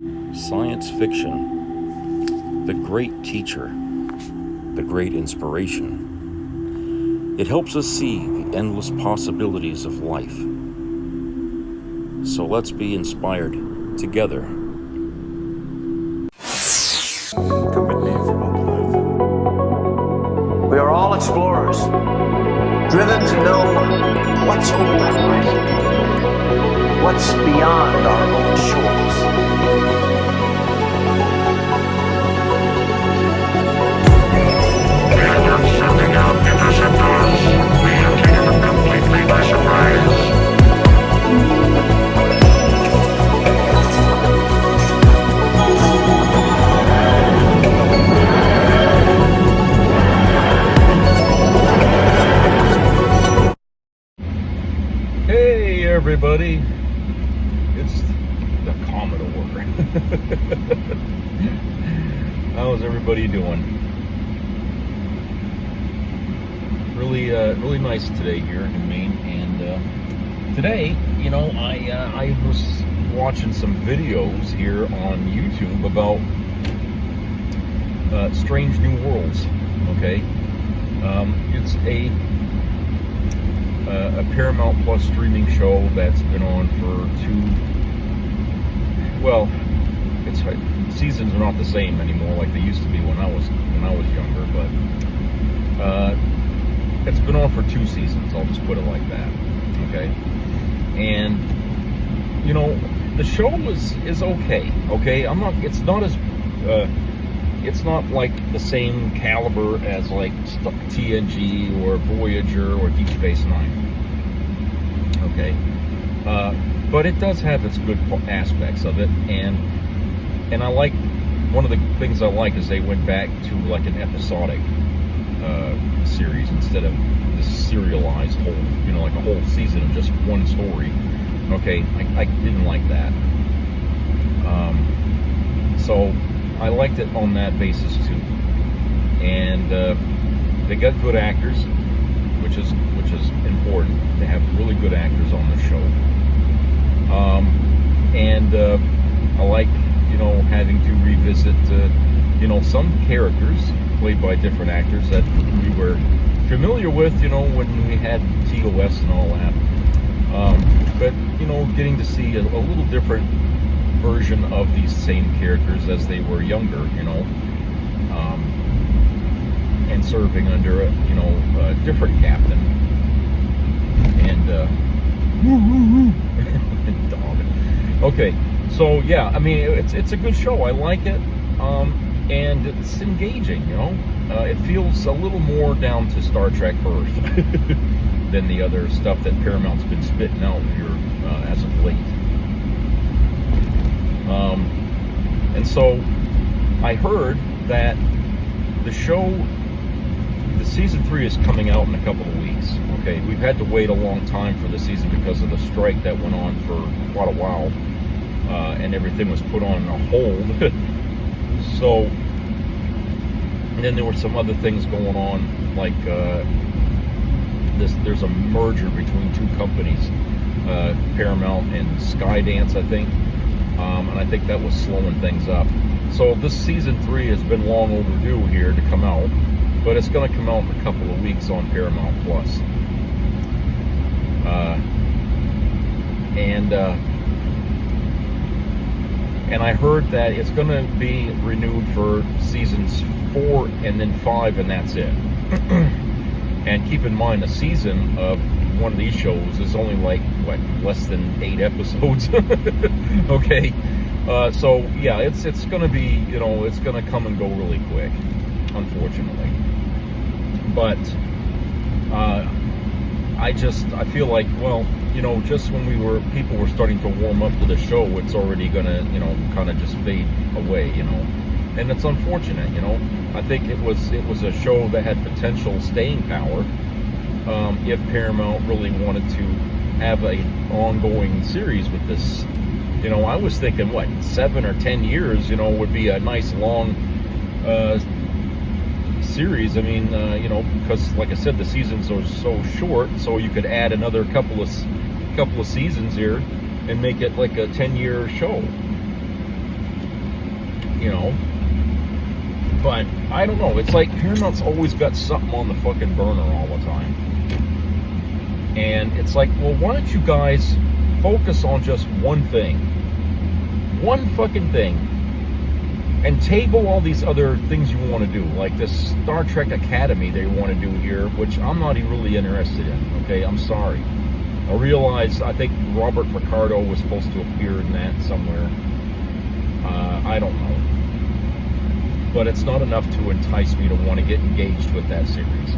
Science fiction, the great teacher, the great inspiration. It helps us see the endless possibilities of life. So let's be inspired together. We are all explorers, driven to know what's over the horizon, what's beyond our own shores. Sending out interceptors. We have taken them completely by surprise. Hey everybody, it's the Commodore. How's everybody doing? Really nice today here in Maine, and today, I was watching some videos here on YouTube about Strange New Worlds. Okay, it's a Paramount Plus streaming show that's been on for its seasons are not the same anymore like they used to be when I was younger, but it's been on for 2 seasons. I'll just put it like that. Okay, and the show is okay. Okay, it's not as it's not like the same caliber as like TNG or Voyager or Deep Space Nine. Okay, but it does have its good aspects of it, and I like, one of the things I like is they went back to like an episodic series instead of this serialized whole, like a whole season of just one story. Okay, I didn't like that. So I liked it on that basis too, and they got good actors, which is important. They have really good actors on the show, and I like having to revisit some characters played by different actors that we were familiar with, when we had TOS and all that. But getting to see a little different version of these same characters as they were younger, and serving under a different captain. And dog. Okay, so yeah, I mean it's a good show. I like it, and it's engaging. It feels a little more down to Star Trek Earth than the other stuff that Paramount's been spitting out here as of late. And so I heard that the season 3 is coming out in a couple of weeks. Okay, we've had to wait a long time for the season because of the strike that went on for quite a while, and everything was put on a hold. So, and then there were some other things going on, like there's a merger between 2 companies, Paramount and Skydance, I think. And I think that was slowing things up. So this season 3 has been long overdue here to come out, but it's going to come out in a couple of weeks on Paramount Plus. And I heard that it's going to be renewed for seasons 4 and then 5, and that's it. And keep in mind, a season of one of these shows is only like less than 8 episodes. Okay, so yeah, it's going to be it's going to come and go really quick, unfortunately. But I feel like, just when people were starting to warm up to the show, it's already going to kind of just fade away, and it's unfortunate. I think it was a show that had potential staying power. If Paramount really wanted to have an ongoing series with this, I was thinking 7 or 10 years, would be a nice long series. I mean, because like I said, the seasons are so short, so you could add another couple of seasons here and make it like a 10-year show. you know. But I don't know. It's like Paramount's always got something on the fucking burner all the time. And it's like, well, why don't you guys focus on just one thing? One fucking thing. And table all these other things you want to do. Like this Star Trek Academy they want to do here, which I'm not really interested in. Okay, I'm sorry. I realize, I think Robert Picardo was supposed to appear in that somewhere. I don't know. But it's not enough to entice me to want to get engaged with that series.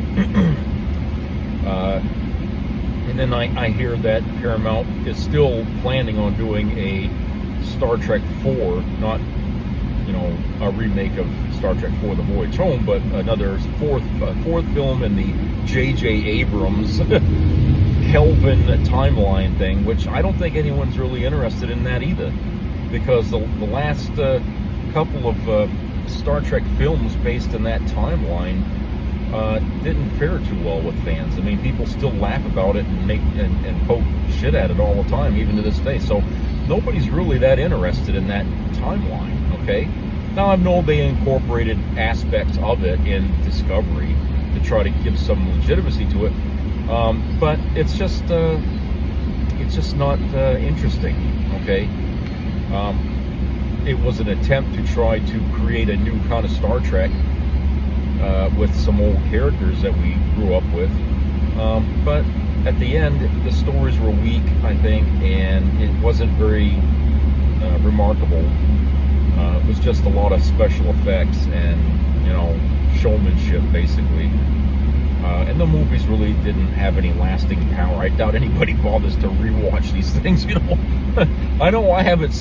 And then I hear that Paramount is still planning on doing a Star Trek 4, not, you know, a remake of Star Trek 4 The Voyage Home, but another fourth film in the J.J. Abrams Kelvin timeline thing, which I don't think anyone's really interested in that either, because the last couple of Star Trek films based in that timeline didn't fare too well with fans. I mean, people still laugh about it and make and poke shit at it all the time, even to this day. So nobody's really that interested in that timeline. Okay, now I know they incorporated aspects of it in Discovery to try to give some legitimacy to it, but it's just not interesting. Okay. It was an attempt to try to create a new kind of Star Trek with some old characters that we grew up with. But at the end, the stories were weak, I think, and it wasn't very remarkable. It was just a lot of special effects and, you know, showmanship, basically. And the movies really didn't have any lasting power. I doubt anybody bothers to rewatch these things, you know. I know I haven't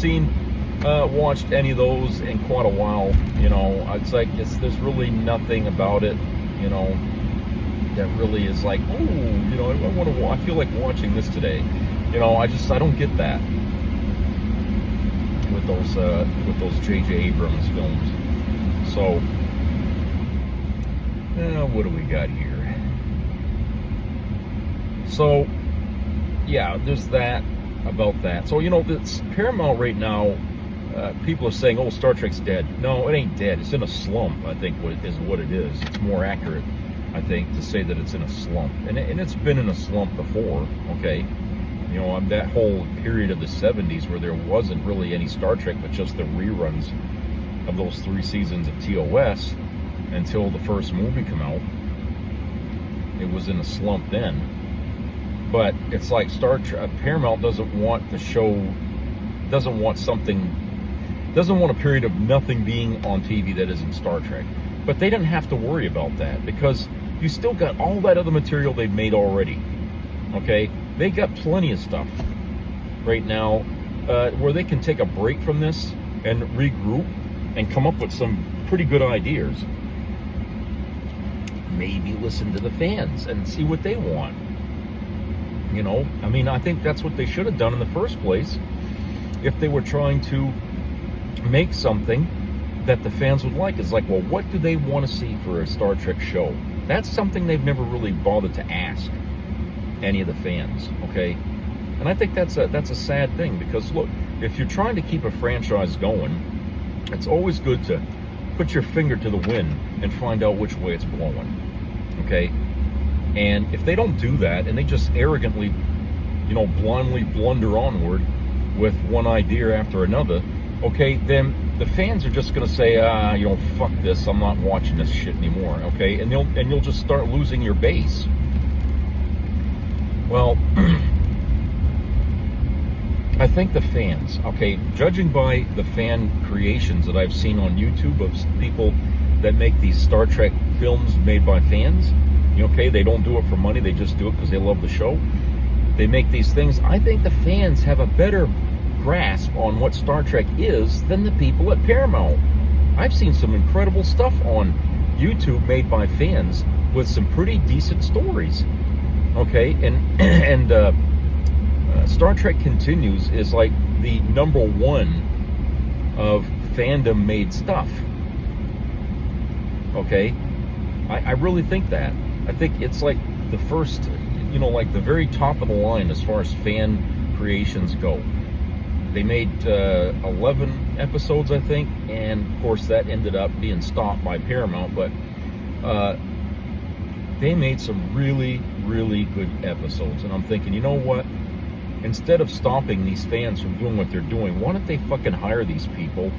watched any of those in quite a while, you know. It's like there's really nothing about it, you know, that really is like, oh, you know, I feel like watching this today, you know. I don't get that with those J.J. Abrams films. So, what do we got here? So, yeah, there's that about that. So, you know, it's Paramount right now. People are saying, oh, Star Trek's dead. No, it ain't dead. It's in a slump, I think, is what it is. It's more accurate, I think, to say that it's in a slump. And it's been in a slump before, okay? You know, that whole period of the 70s where there wasn't really any Star Trek, but just the reruns of those 3 seasons of TOS until the first movie come out. It was in a slump then. But it's like Paramount doesn't want the show, doesn't want a period of nothing being on TV that isn't Star Trek. But they didn't have to worry about that, because you still got all that other material they've made already. Okay? They got plenty of stuff right now where they can take a break from this and regroup and come up with some pretty good ideas. Maybe listen to the fans and see what they want. You know, I mean, I think that's what they should have done in the first place if they were trying to make something that the fans would like. It's like, well, what do they want to see for a Star Trek show? That's something they've never really bothered to ask any of the fans, okay? And I think that's a sad thing, because look, if you're trying to keep a franchise going, it's always good to put your finger to the wind and find out which way it's blowing, okay? And if they don't do that, and they just arrogantly, you know, blindly blunder onward with one idea after another, okay, then the fans are just going to say, you know, fuck this, I'm not watching this shit anymore, okay? And you'll just start losing your base. Well, I think the fans, okay, judging by the fan creations that I've seen on YouTube of people that make these Star Trek films made by fans, okay, they don't do it for money, they just do it because they love the show. They make these things. I think the fans have a better grasp on what Star Trek is than the people at Paramount. I've seen some incredible stuff on YouTube made by fans with some pretty decent stories. Okay, and Star Trek Continues is like the #1 of fandom made stuff. Okay, I really think that. I think it's like the first, you know, like the very top of the line as far as fan creations go. They made 11 episodes, I think, and of course that ended up being stopped by Paramount, but they made some really, really good episodes, and I'm thinking, you know what? Instead of stopping these fans from doing what they're doing, why don't they fucking hire these people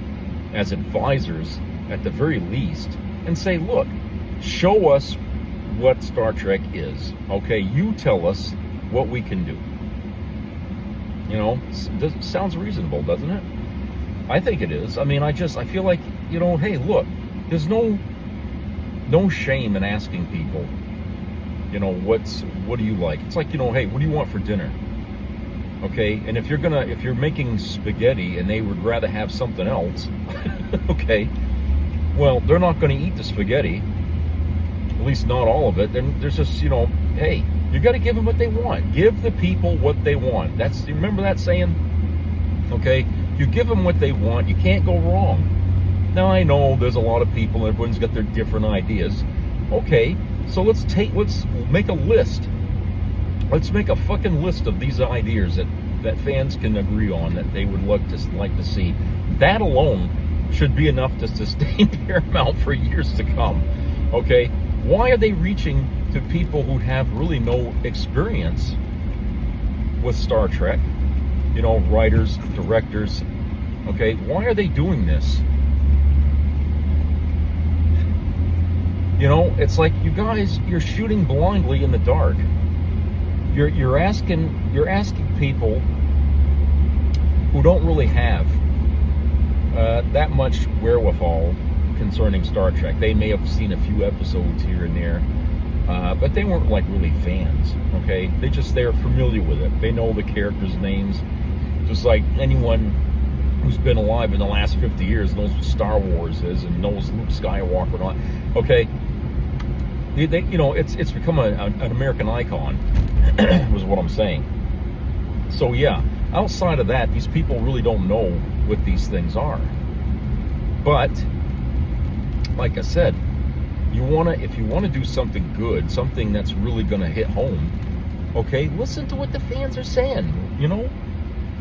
as advisors at the very least and say, look, show us what Star Trek is, okay? You tell us what we can do. You know, sounds reasonable, doesn't it? I think it is. I mean, I feel like, you know, hey, look, there's no shame in asking people, you know, what do you like? It's like, you know, hey, what do you want for dinner? Okay, and if you're making spaghetti and they would rather have something else, okay, well, they're not going to eat the spaghetti, at least not all of it. Then there's just, you know, hey, you got to give them what they want. Give the people what they want. You remember that saying? Okay, you give them what they want, you can't go wrong. Now, I know there's a lot of people, everyone's got their different ideas. Okay, so let's make a list. Let's make a fucking list of these ideas that fans can agree on, that they would like to see. That alone should be enough to sustain Paramount for years to come. Okay? Why are they reaching to people who have really no experience with Star Trek? You know, writers, directors. Okay? Why are they doing this? You know, it's like, you guys, you're shooting blindly in the dark. You're asking people who don't really have that much wherewithal concerning Star Trek. They may have seen a few episodes here and there, but they weren't like really fans. Okay, they're familiar with it. They know the characters' names, just like anyone who's been alive in the last 50 years knows what Star Wars is and knows Luke Skywalker and all. Okay, you know, it's become an American icon. Was what I'm saying. So yeah, outside of that, these people really don't know what these things are. But like I said, if you wanna do something good, something that's really gonna hit home, okay, listen to what the fans are saying, you know?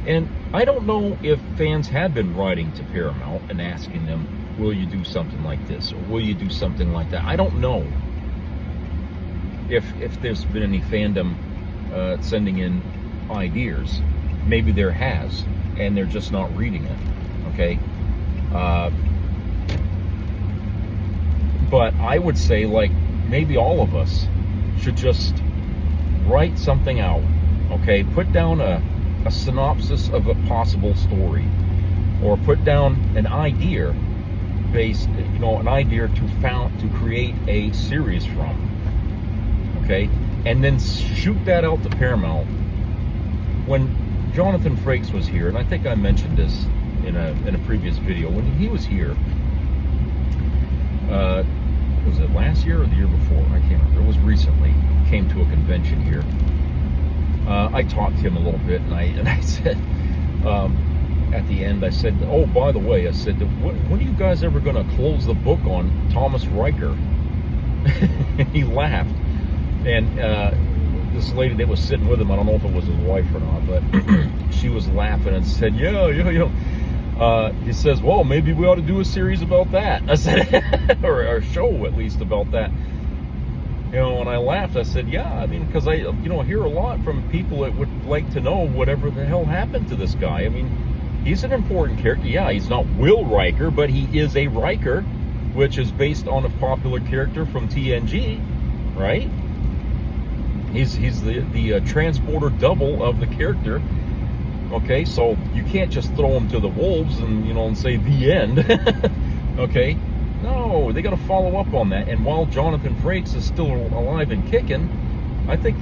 And I don't know if fans have been writing to Paramount and asking them, will you do something like this, or will you do something like that? I don't know if there's been any fandom sending in ideas. Maybe there has, and they're just not reading it. Okay, but I would say, like, maybe all of us should just write something out. Okay, put down a synopsis of a possible story, or put down an idea to create a series from. Okay, and then shoot that out to Paramount. When Jonathan Frakes was here, and I think I mentioned this in a previous video, when he was here, was it last year or the year before? I can't remember. It was recently. Came to a convention here. I talked to him a little bit, and I said, at the end, I said, oh, by the way, I said, when are you guys ever going to close the book on Thomas Riker? And he laughed. And this lady that was sitting with him, I don't know if it was his wife or not, but she was laughing and said, yeah. He says, well, maybe we ought to do a series about that. I said, or a show at least about that. You know, and I laughed. I said, yeah, I mean, because I hear a lot from people that would like to know whatever the hell happened to this guy. I mean, he's an important character. Yeah, he's not Will Riker, but he is a Riker, which is based on a popular character from TNG, right? He's the transporter double of the character. Okay, so you can't just throw him to the wolves and say the end. Okay, no, they got to follow up on that. And while Jonathan Frakes is still alive and kicking, I think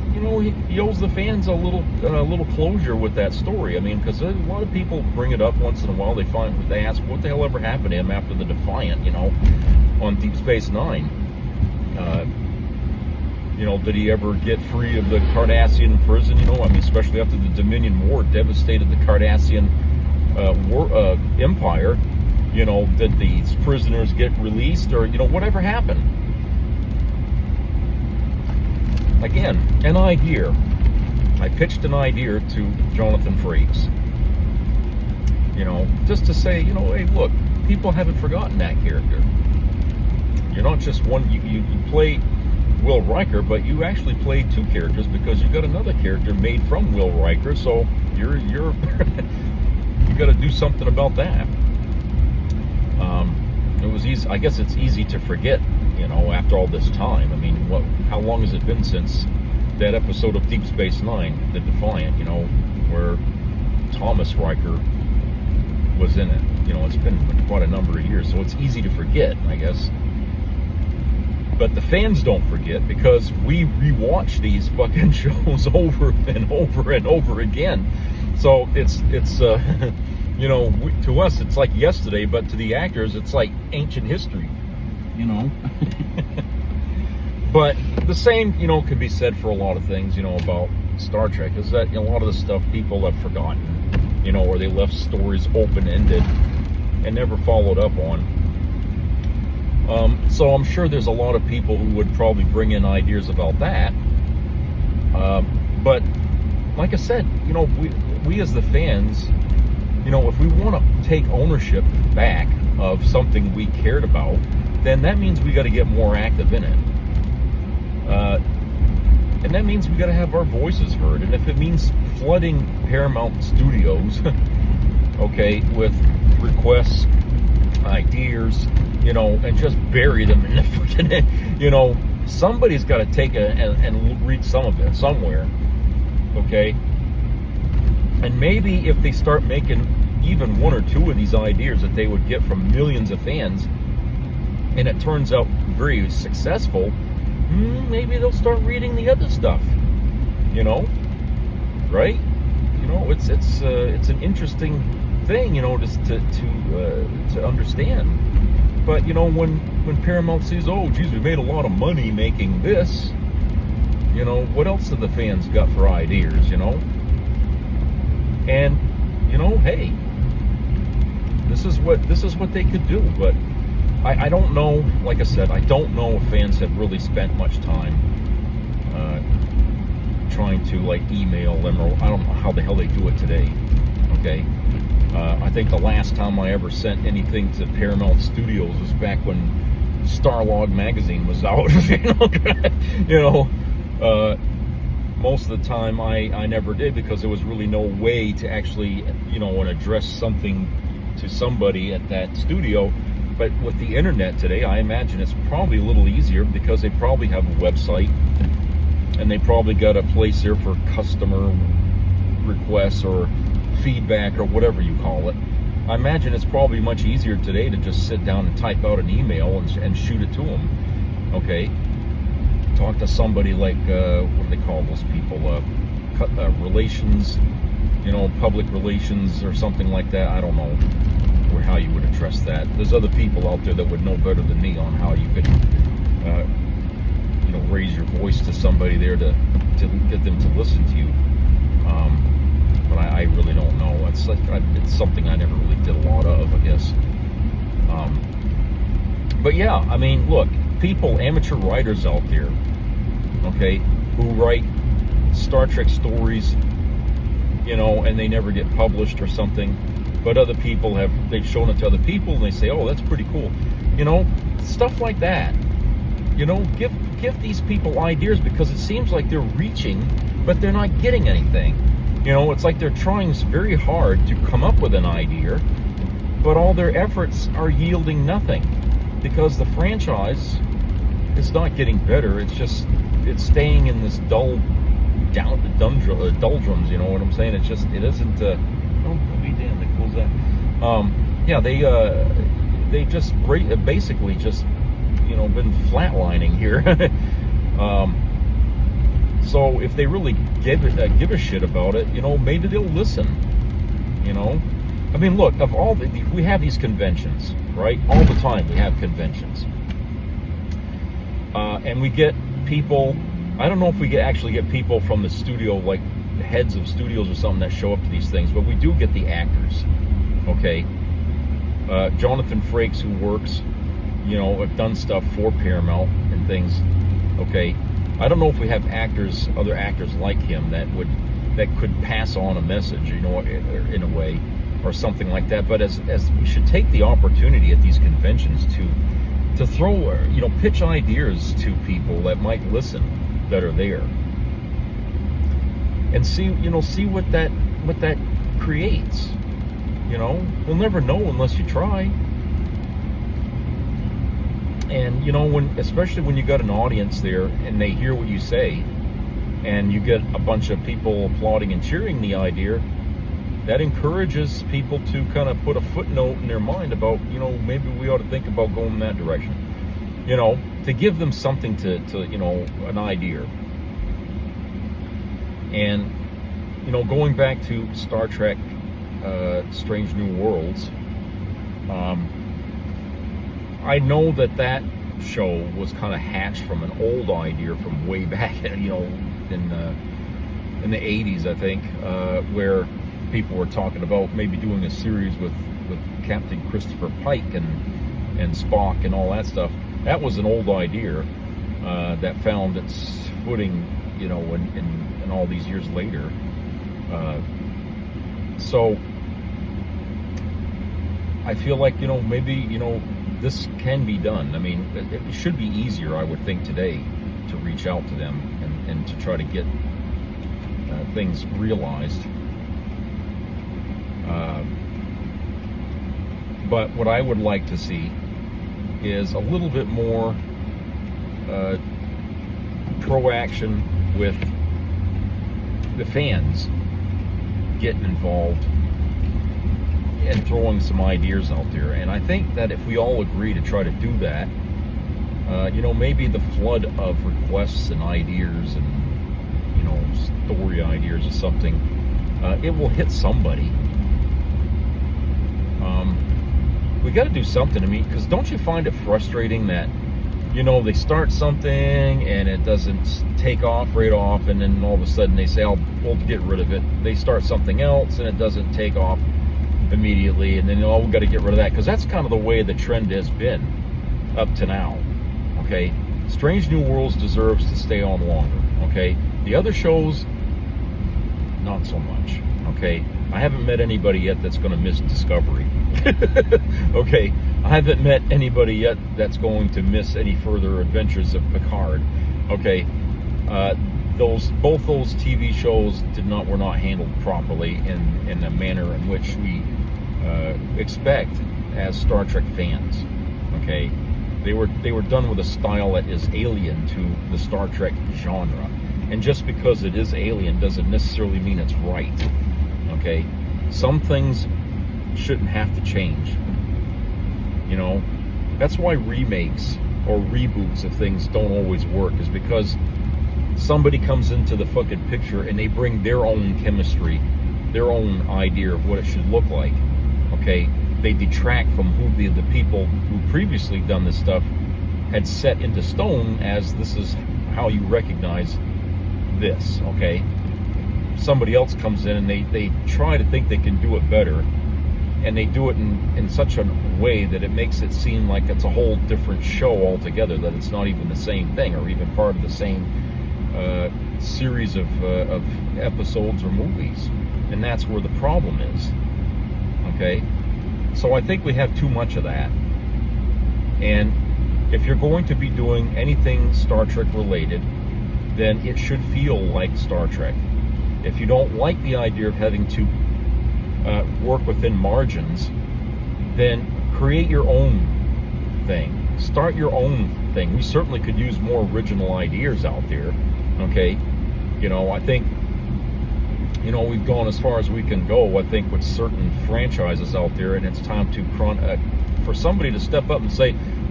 he owes the fans a little closure with that story. I mean, because a lot of people bring it up once in a while. They ask what the hell ever happened to him after the Defiant, on Deep Space Nine. Did he ever get free of the Cardassian prison? I mean, especially after the Dominion War devastated the Cardassian empire. Did these prisoners get released, or whatever happened? Again, an idea. I pitched an idea to Jonathan Frakes. You know, just to say, you know, hey, look, people haven't forgotten that character. You're not just one. You play Will Riker, but you actually played two characters because you got another character made from Will Riker. So you're you got to do something about that. It was easy. I guess it's easy to forget, you know, after all this time. I mean, how long has it been since that episode of Deep Space Nine, The Defiant? You know, where Thomas Riker was in it. You know, it's been quite a number of years, so it's easy to forget, I guess. But the fans don't forget because we rewatch these fucking shows over and over and over again. So it's you know, to us it's like yesterday, but to the actors it's like ancient history, you know. But the same, you know, could be said for a lot of things, you know, about Star Trek, is that, you know, a lot of the stuff people have forgotten, you know, or they left stories open-ended and never followed up on. So I'm sure there's a lot of people who would probably bring in ideas about that. But like I said, you know, we as the fans, you know, if we want to take ownership back of something we cared about, then that means we got to get more active in it. And that means we got to have our voices heard. And if it means flooding Paramount Studios, okay, with requests, ideas, you know, and just bury them in the freaking, you know, somebody's got to take and read some of it somewhere, okay? And maybe if they start making even one or two of these ideas that they would get from millions of fans, and it turns out very successful, maybe they'll start reading the other stuff, you know, right? You know, it's an interesting thing, you know, just to understand. But you know, when Paramount sees, oh geez, we made a lot of money making this, you know, what else have the fans got for ideas, you know? And you know, hey, this is what they could do. But I don't know, like I said, I don't know if fans have really spent much time trying to like email them, or I don't know how the hell they do it today, okay? I think the last time I ever sent anything to Paramount Studios was back when Starlog magazine was out. You know, most of the time I never did, because there was really no way to actually, you know, address something to somebody at that studio. But with the internet today, I imagine it's probably a little easier, because they probably have a website and they probably got a place here for customer requests or feedback or whatever you call it. I imagine it's probably much easier today to just sit down and type out an email and shoot it to them. Okay, talk to somebody like what do they call those people? Relations, you know, public relations or something like that. I don't know how you would address that. There's other people out there that would know better than me on how you could, you know, raise your voice to somebody there to get them to listen to you. But I really don't know. It's something I never really did a lot of, I guess. But yeah, I mean, look, people, amateur writers out there, okay, who write Star Trek stories, you know, and they never get published or something, but other people they've shown it to other people and they say, oh, that's pretty cool, you know, stuff like that. You know, give these people ideas, because it seems like they're reaching, but they're not getting anything. You know, it's like they're trying very hard to come up with an idea, but all their efforts are yielding nothing, because the franchise is not getting better. It's staying in this doldrums, you know what I'm saying? It isn't, oh, be damned, they close that. Yeah, they just basically just, you know, been flatlining here. So if they really give a shit about it, you know, maybe they'll listen, you know? I mean, look, we have these conventions, right? All the time we have conventions. And we get people, I don't know if we actually get people from the studio, like the heads of studios or something, that show up to these things, but we do get the actors, okay? Jonathan Frakes, who works, you know, have done stuff for Paramount and things, okay? I don't know if we have other actors like him that could pass on a message, you know, in a way. or something like that. But as we should take the opportunity at these conventions to throw, pitch ideas to people that might listen, that are there, and see what that creates. We'll never know unless you try. And especially when you got an audience there and they hear what you say, and you get a bunch of people applauding and cheering the idea, that encourages people to kind of put a footnote in their mind about, maybe we ought to think about going in that direction. To give them something to an idea. And, going back to Star Trek, Strange New Worlds, I know that show was kind of hatched from an old idea from way back, in the 80s, I think, where people were talking about maybe doing a series with Captain Christopher Pike and Spock and all that stuff. That was an old idea that found its footing, in all these years later. So I feel like, maybe, this can be done. I mean, it should be easier, I would think, today to reach out to them and to try to get things realized. But what I would like to see is a little bit more proaction with the fans getting involved and throwing some ideas out there. And I think that if we all agree to try to do that, maybe the flood of requests and ideas and, story ideas or something, it will hit somebody. We got to do something. I mean, because don't you find it frustrating that, they start something and it doesn't take off right off, and then all of a sudden they say, we'll get rid of it. They start something else and it doesn't take off immediately, and then we've got to get rid of that, because that's kind of the way the trend has been up to now. Okay, Strange New Worlds deserves to stay on longer. Okay, the other shows, not so much. Okay, I haven't met anybody yet that's going to miss Discovery. Okay, I haven't met anybody yet that's going to miss any further adventures of Picard. Okay, both those TV shows were not handled properly in a manner in which we expect as Star Trek fans. Okay, they were done with a style that is alien to the Star Trek genre, and just because it is alien doesn't necessarily mean it's right. Okay, some things shouldn't have to change. That's why remakes or reboots of things don't always work, is because somebody comes into the fucking picture and they bring their own chemistry, their own idea of what it should look like. Okay, they detract from who the people who previously done this stuff had set into stone as this is how you recognize this. Okay, somebody else comes in and they try to think they can do it better, and they do it in such a way that it makes it seem like it's a whole different show altogether, that it's not even the same thing or even part of the same series of episodes or movies. And that's where the problem is. Okay, so I think we have too much of that. And if you're going to be doing anything Star Trek related, then it should feel like Star Trek. If you don't like the idea of having to work within margins, then create your own thing. Start your own thing. We certainly could use more original ideas out there. Okay, I think we've gone as far as we can go, I think, with certain franchises out there, and it's time to for somebody to step up and say, I'm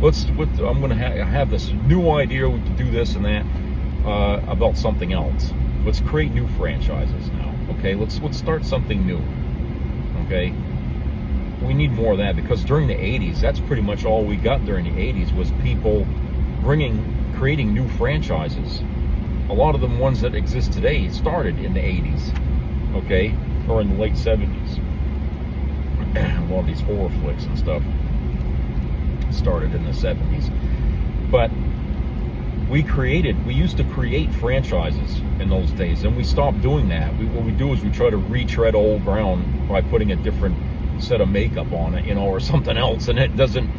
going to have this new idea, we can do this and that about something else. Let's create new franchises now. Okay, let's start something new. Okay, we need more of that, because during the 80s, that's pretty much all we got during the 80s was people creating new franchises. A lot of the ones that exist today started in the 80s, okay, or in the late 70s. A lot of these horror flicks and stuff started in the 70s. But we used to create franchises in those days, and we stopped doing that. What we do is we try to retread old ground by putting a different set of makeup on it, or something else, and it doesn't,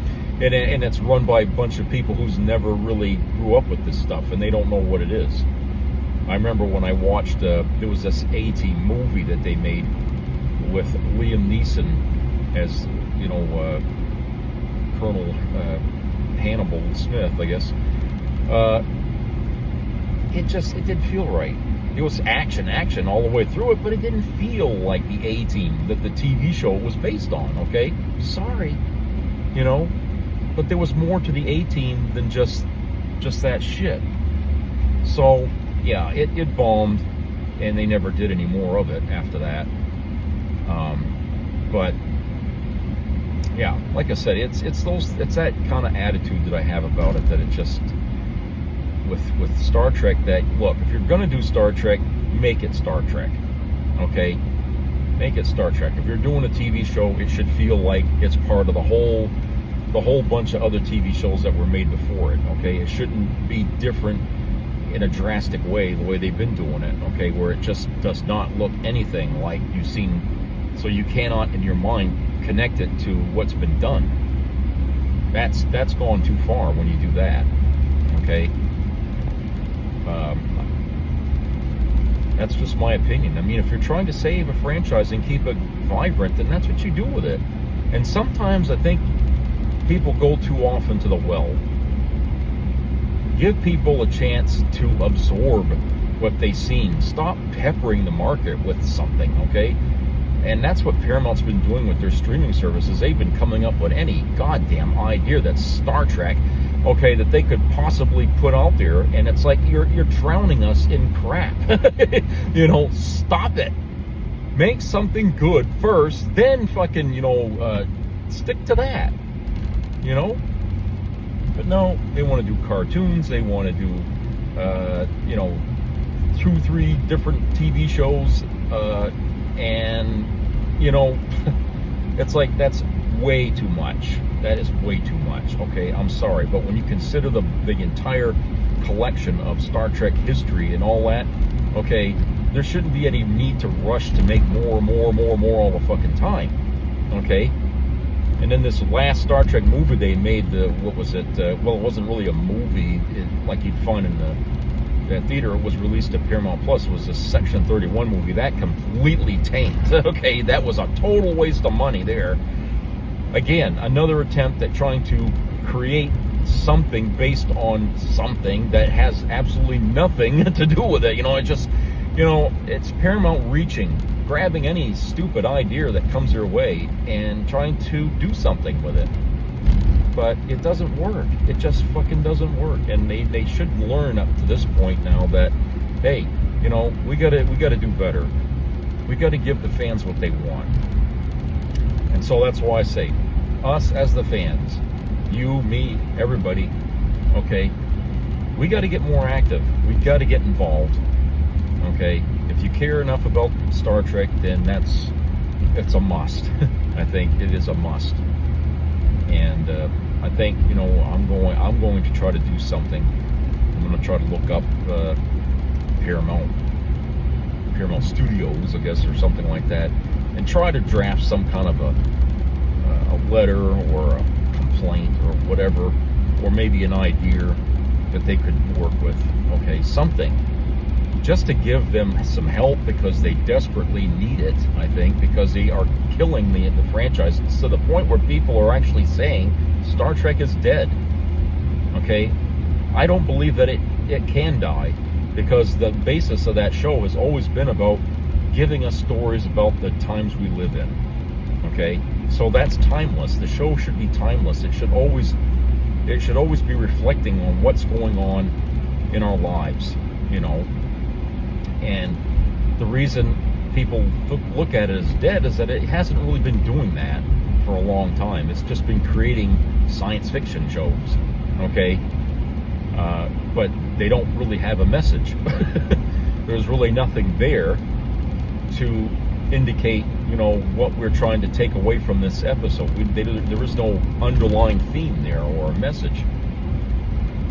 and it's run by a bunch of people who's never really grew up with this stuff, and they don't know what it is. I remember when I watched, there was this A-Team movie that they made with Liam Neeson as, Colonel Hannibal Smith, I guess. It didn't feel right. It was action all the way through it, but it didn't feel like the A-Team that the TV show was based on, okay? Sorry, but there was more to the A-Team than just that shit. So, yeah, it bombed, and they never did any more of it after that. But yeah, like I said, it's that kind of attitude that I have about it, that it just, with Star Trek, that, look, if you're gonna do Star Trek, make it Star Trek, okay? Make it Star Trek. If you're doing a TV show, it should feel like it's part of the whole bunch of other TV shows that were made before it, okay? It shouldn't be different in a drastic way, the way they've been doing it, okay? Where it just does not look anything like you've seen, so you cannot, in your mind, connect it to what's been done. That's gone too far when you do that, okay? That's just my opinion. I mean, if you're trying to save a franchise and keep it vibrant, then that's what you do with it. And sometimes I think people go too often to the well. Give people a chance to absorb what they've seen. Stop peppering the market with something, okay? And that's what Paramount's been doing with their streaming services. They've been coming up with any goddamn idea that's Star Trek, okay, that they could possibly put out there, and it's like you're drowning us in crap. Stop it. Make something good first, then fucking, stick to that. But no, they want to do cartoons, they want to do 2-3 different TV shows, and it's like, that's way too much. That is way too much, okay? I'm sorry, but when you consider the entire collection of Star Trek history and all that, okay, there shouldn't be any need to rush to make more all the fucking time, okay? And then this last Star Trek movie they made, what was it? Well, it wasn't really a movie, like you'd find in that theater. It was released at Paramount Plus. It was a Section 31 movie. That completely tanked. Okay, that was a total waste of money there. Again, another attempt at trying to create something based on something that has absolutely nothing to do with it. It's Paramount reaching, grabbing any stupid idea that comes their way and trying to do something with it. But it doesn't work. It just fucking doesn't work. And they should learn up to this point now that, hey, we gotta do better. We gotta give the fans what they want. And so that's why I say, us as the fans, you, me, everybody, okay, we got to get more active. We got to get involved, okay? If you care enough about Star Trek, then it's a must. I think it is a must. And I think, I'm going to try to do something. I'm going to try to look up Paramount Studios, I guess, or something like that, and try to draft some kind of a letter or a complaint or whatever, or maybe an idea that they could work with, okay, something, just to give them some help, because they desperately need it, I think, because they are killing the franchise to the point where people are actually saying Star Trek is dead, okay? I don't believe that it can die, because the basis of that show has always been about giving us stories about the times we live in, okay? So that's timeless. The show should be timeless. It should always be reflecting on what's going on in our lives, and the reason people look at it as dead is that it hasn't really been doing that for a long time. It's just been creating science fiction shows, okay? But they don't really have a message. There's really nothing there to indicate, what we're trying to take away from this episode. There is no underlying theme there or a message.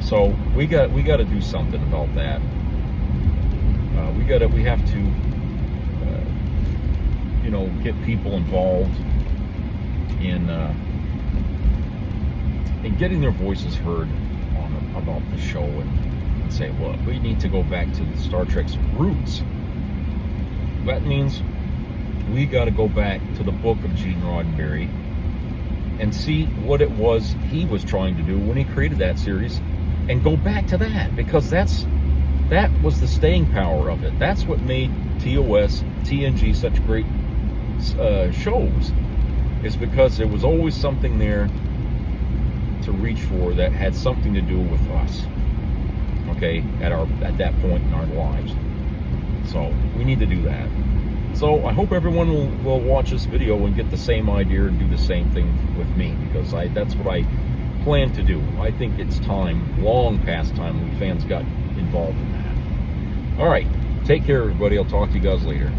So we got to do something about that. We have to, get people involved in getting their voices heard about the show, and say, well, we need to go back to Star Trek's roots. That means we got to go back to the book of Gene Roddenberry and see what it was he was trying to do when he created that series, and go back to that, because that was the staying power of it. That's what made TOS, TNG such great shows, is because there was always something there to reach for that had something to do with us, okay, at that point in our lives. So we need to do that. So I hope everyone will watch this video and get the same idea and do the same thing with me, because that's what I plan to do. I think it's time, long past time, we fans got involved in that. All right, take care, everybody. I'll talk to you guys later.